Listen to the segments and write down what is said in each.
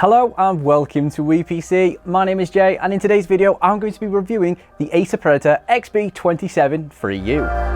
Hello and welcome to WePC. My name is Jay, and in today's video I'm going to be reviewing the Acer Predator XB273U.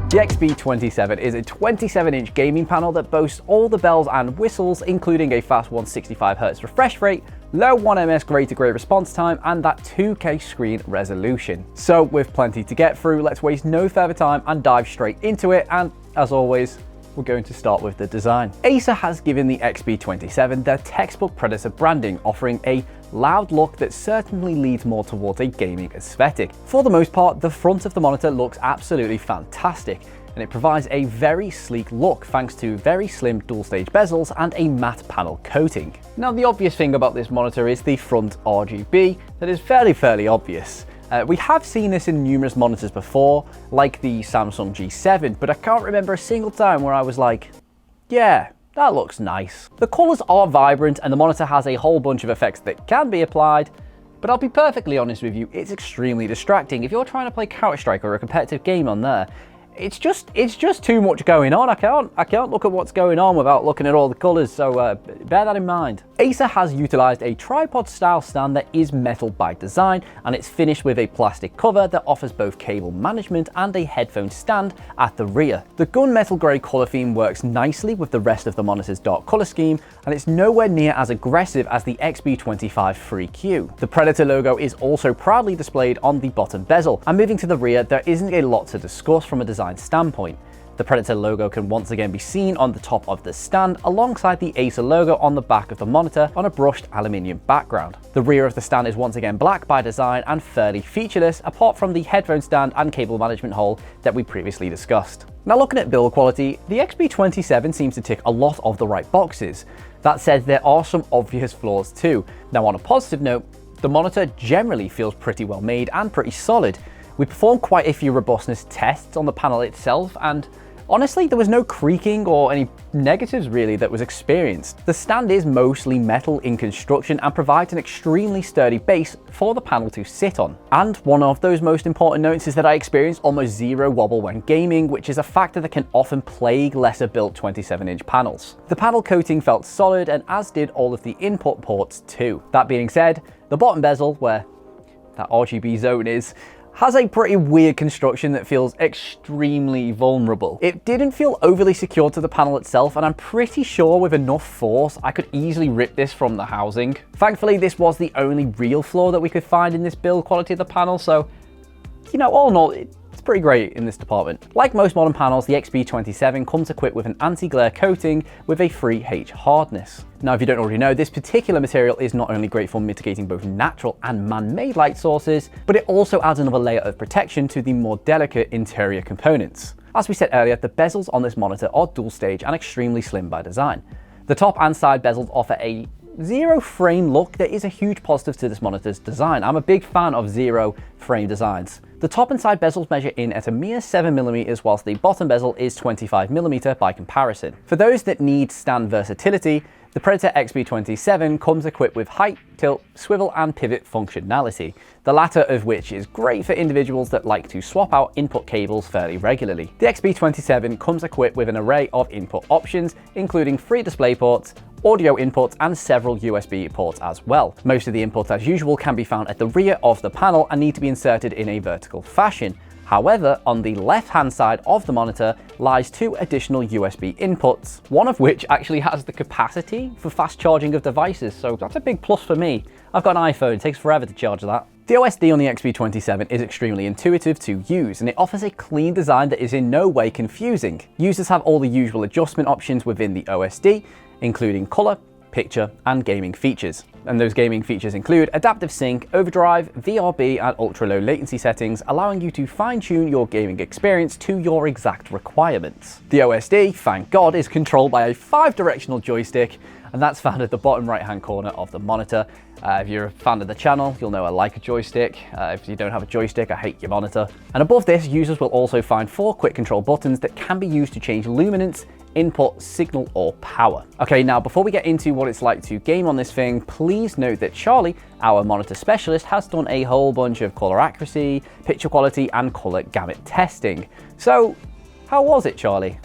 The XB27 is a 27-inch gaming panel that boasts all the bells and whistles, including a fast 165Hz refresh rate, low 1ms gray-to-gray response time, and that 2K screen resolution. So with plenty to get through, let's waste no further time and dive straight into it, and as always, we're going to start with the design. Acer has given the XB27 their textbook Predator branding, offering a loud look that certainly leads more towards a gaming aesthetic. For the most part, the front of the monitor looks absolutely fantastic, and it provides a very sleek look thanks to very slim dual-stage bezels and a matte panel coating. Now, the obvious thing about this monitor is the front RGB that is fairly obvious. We have seen this in numerous monitors before, like the Samsung G7, but I can't remember a single time where I was like, yeah, that looks nice. The colours are vibrant and the monitor has a whole bunch of effects that can be applied, but I'll be perfectly honest with you, it's extremely distracting. If you're trying to play Counter-Strike or a competitive game on there, it's just too much going on. I can't look at what's going on without looking at all the colours, so bear that in mind. Acer has utilised a tripod style stand that is metal by design, and it's finished with a plastic cover that offers both cable management and a headphone stand at the rear. The gunmetal grey colour theme works nicely with the rest of the monitor's dark colour scheme, and it's nowhere near as aggressive as the XB25 3Q. The Predator logo is also proudly displayed on the bottom bezel, and moving to the rear, there isn't a lot to discuss from a design standpoint. The Predator logo can once again be seen on the top of the stand alongside the Acer logo on the back of the monitor on a brushed aluminium background. The rear of the stand is once again black by design and fairly featureless apart from the headphone stand and cable management hole that we previously discussed. Now, looking at build quality, the XB27 seems to tick a lot of the right boxes. That said, there are some obvious flaws too. Now, on a positive note, the monitor generally feels pretty well made and pretty solid. We performed quite a few robustness tests on the panel itself, and honestly, there was no creaking or any negatives really that was experienced. The stand is mostly metal in construction and provides an extremely sturdy base for the panel to sit on. And one of those most important notes is that I experienced almost zero wobble when gaming, which is a factor that can often plague lesser built 27-inch panels. The panel coating felt solid, and as did all of the input ports too. That being said, the bottom bezel, where that RGB zone is, has a pretty weird construction that feels extremely vulnerable. It didn't feel overly secure to the panel itself, and I'm pretty sure with enough force I could easily rip this from the housing. Thankfully, this was the only real flaw that we could find in this build quality of the panel, so, you know, all in all, it's pretty great in this department. Like most modern panels, the XB27 comes equipped with an anti-glare coating with a 3H hardness. Now, if you don't already know, this particular material is not only great for mitigating both natural and man-made light sources, but it also adds another layer of protection to the more delicate interior components. As we said earlier, the bezels on this monitor are dual stage and extremely slim by design. The top and side bezels offer a zero frame look that is a huge positive to this monitor's design. I'm a big fan of zero frame designs. The top and side bezels measure in at a mere 7mm, whilst the bottom bezel is 25mm by comparison. For those that need stand versatility, the Predator XB27 comes equipped with height, tilt, swivel and pivot functionality, the latter of which is great for individuals that like to swap out input cables fairly regularly. The XB27 comes equipped with an array of input options, including 3 display ports, audio inputs and several USB ports as well. Most of the inputs, as usual, can be found at the rear of the panel and need to be inserted in a vertical fashion. However, on the left-hand side of the monitor lies 2 additional USB inputs, one of which actually has the capacity for fast charging of devices, so that's a big plus for me. I've got an iPhone, it takes forever to charge that. The OSD on the XB27 is extremely intuitive to use, and it offers a clean design that is in no way confusing. Users have all the usual adjustment options within the OSD, including color, picture, and gaming features. And those gaming features include adaptive sync, overdrive, VRB, and ultra-low latency settings, allowing you to fine-tune your gaming experience to your exact requirements. The OSD, thank God, is controlled by a 5-directional joystick, and that's found at the bottom right hand corner of the monitor. If you're a fan of the channel, you'll know I like a joystick. If you don't have a joystick, I hate your monitor. And above this, users will also find 4 quick control buttons that can be used to change luminance, input, signal, or power. Okay, now before we get into what it's like to game on this thing, please note that Charlie, our monitor specialist, has done a whole bunch of color accuracy, picture quality, and color gamut testing. So, how was it, Charlie?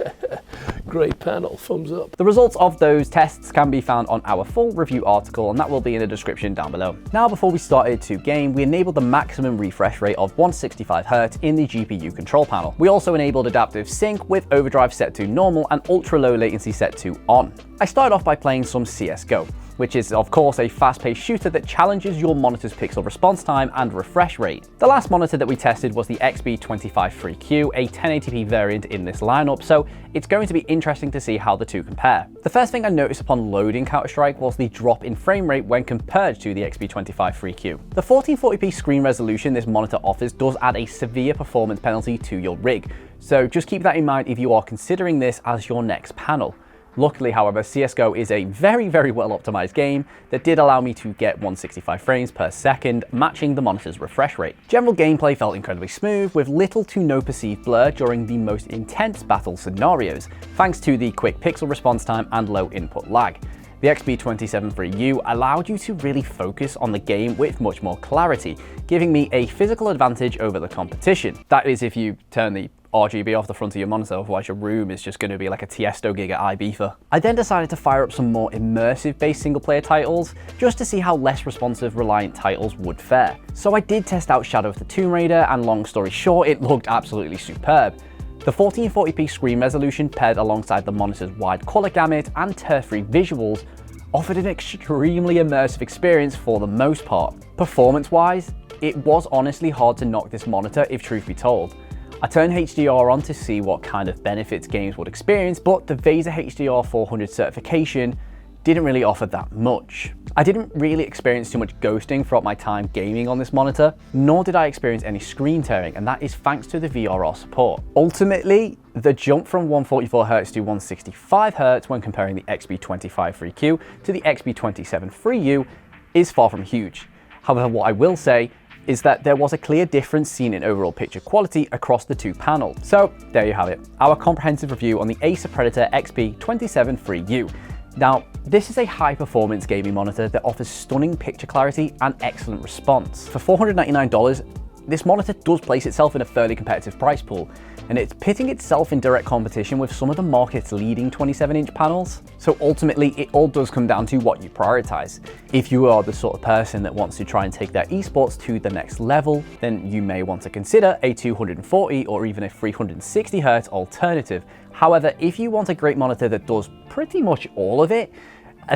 Great panel, thumbs up. The results of those tests can be found on our full review article, and that will be in the description down below. Now, before we started to game, we enabled the maximum refresh rate of 165Hz in the GPU control panel. We also enabled adaptive sync with overdrive set to normal and ultra low latency set to on. I started off by playing some CSGO, which is of course a fast-paced shooter that challenges your monitor's pixel response time and refresh rate. The last monitor that we tested was the XB273U, a 1080p variant in this lineup, so it's going to be interesting to see how the two compare. The first thing I noticed upon loading Counter-Strike was the drop in frame rate when compared to the XB273U. The 1440p screen resolution this monitor offers does add a severe performance penalty to your rig, so just keep that in mind if you are considering this as your next panel. Luckily, however, CSGO is a very, very well optimized game that did allow me to get 165 frames per second, matching the monitor's refresh rate. General gameplay felt incredibly smooth, with little to no perceived blur during the most intense battle scenarios, thanks to the quick pixel response time and low input lag. The XB273U allowed you to really focus on the game with much more clarity, giving me a physical advantage over the competition. That is if you turn the RGB off the front of your monitor, otherwise your room is just going to be like a Tiesto gig at Ibiza. I then decided to fire up some more immersive based single player titles just to see how less responsive reliant titles would fare. So I did test out Shadow of the Tomb Raider, and long story short, it looked absolutely superb. The 1440p screen resolution paired alongside the monitor's wide color gamut and turf-free visuals offered an extremely immersive experience for the most part. Performance-wise, it was honestly hard to knock this monitor if truth be told. I turned HDR on to see what kind of benefits games would experience, but the VESA HDR 400 certification didn't really offer that much. I didn't really experience too much ghosting throughout my time gaming on this monitor, nor did I experience any screen tearing, and that is thanks to the VRR support. Ultimately, the jump from 144Hz to 165Hz when comparing the XB253U to the XB273U is far from huge. However, what I will say is that there was a clear difference seen in overall picture quality across the two panels. So there you have it, our comprehensive review on the Acer Predator XB273U. Now, this is a high-performance gaming monitor that offers stunning picture clarity and excellent response. For $499, this monitor does place itself in a fairly competitive price pool, and it's pitting itself in direct competition with some of the market's leading 27-inch panels. So ultimately, it all does come down to what you prioritize. If you are the sort of person that wants to try and take their esports to the next level, then you may want to consider a 240 or even a 360Hz alternative. However, if you want a great monitor that does pretty much all of it,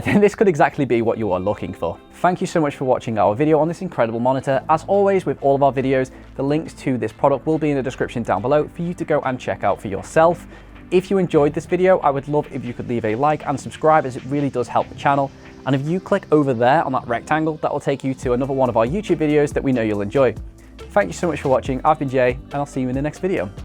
then this could exactly be what you are looking for. Thank you so much for watching our video on this incredible monitor. As always, with all of our videos, the links to this product will be in the description down below for you to go and check out for yourself. If you enjoyed this video, I would love if you could leave a like and subscribe, as it really does help the channel. And if you click over there on that rectangle, that will take you to another one of our YouTube videos that we know you'll enjoy. Thank you so much for watching. I've been Jay, and I'll see you in the next video.